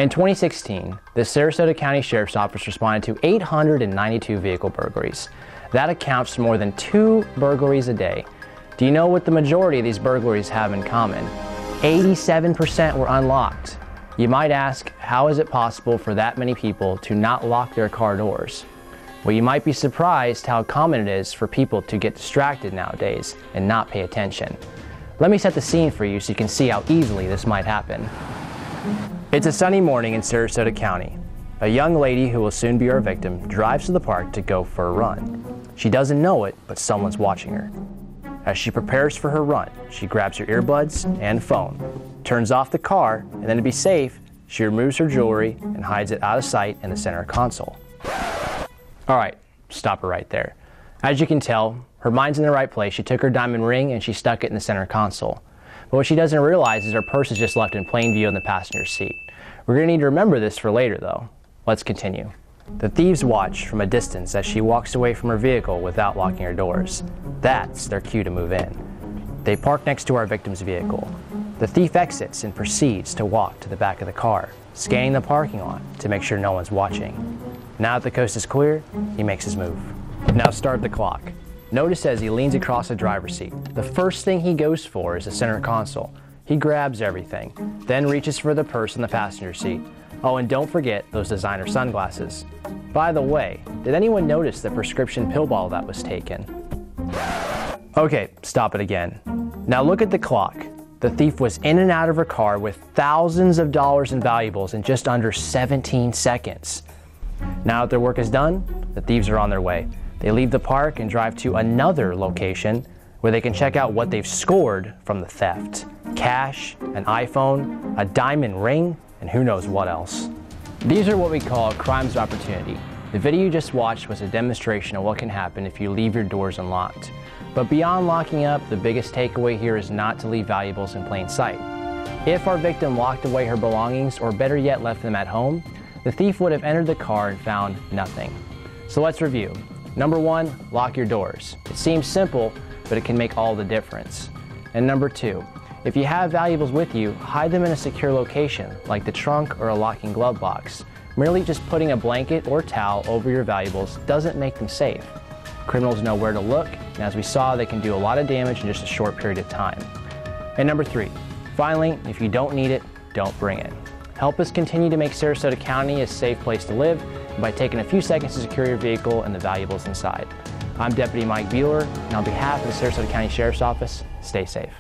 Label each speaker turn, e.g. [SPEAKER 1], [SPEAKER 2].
[SPEAKER 1] In 2016, the Sarasota County Sheriff's Office responded to 892 vehicle burglaries. That accounts for more than 2 burglaries a day. Do you know what the majority of these burglaries have in common? 87% were unlocked. You might ask, how is it possible for that many people to not lock their car doors? Well, you might be surprised how common it is for people to get distracted nowadays and not pay attention. Let me set the scene for you so you can see how easily this might happen. It's a sunny morning in Sarasota County. A young lady who will soon be our victim drives to the park to go for a run. She doesn't know it, but someone's watching her. As she prepares for her run, she grabs her earbuds and phone, turns off the car, and then to be safe, she removes her jewelry and hides it out of sight in the center console. All right, stop her right there. As you can tell, her mind's in the right place. She took her diamond ring and she stuck it in the center console. But what she doesn't realize is her purse is just left in plain view in the passenger seat. We're going to need to remember this for later though. Let's continue. The thieves watch from a distance as she walks away from her vehicle without locking her doors. That's their cue to move in. They park next to our victim's vehicle. The thief exits and proceeds to walk to the back of the car, scanning the parking lot to make sure no one's watching. Now that the coast is clear, he makes his move. Now start the clock. Notice as he leans across the driver's seat, the first thing he goes for is the center console. He grabs everything, then reaches for the purse in the passenger seat. Oh, and don't forget those designer sunglasses. By the way, did anyone notice the prescription pill bottle that was taken? Okay, stop it again. Now look at the clock. The thief was in and out of her car with thousands of dollars in valuables in just under 17 seconds. Now that their work is done, the thieves are on their way. They leave the park and drive to another location where they can check out what they've scored from the theft. Cash, an iPhone, a diamond ring, and who knows what else. These are what we call crimes of opportunity. The video you just watched was a demonstration of what can happen if you leave your doors unlocked. But beyond locking up, the biggest takeaway here is not to leave valuables in plain sight. If our victim locked away her belongings, or better yet left them at home, the thief would have entered the car and found nothing. So let's review. Number 1, lock your doors. It seems simple, but it can make all the difference. And number 2, if you have valuables with you, hide them in a secure location, like the trunk or a locking glove box. Merely just putting a blanket or towel over your valuables doesn't make them safe. Criminals know where to look, and as we saw, they can do a lot of damage in just a short period of time. And number 3, finally, if you don't need it, don't bring it. Help us continue to make Sarasota County a safe place to live by taking a few seconds to secure your vehicle and the valuables inside. I'm Deputy Mike Bueller, and on behalf of the Sarasota County Sheriff's Office, stay safe.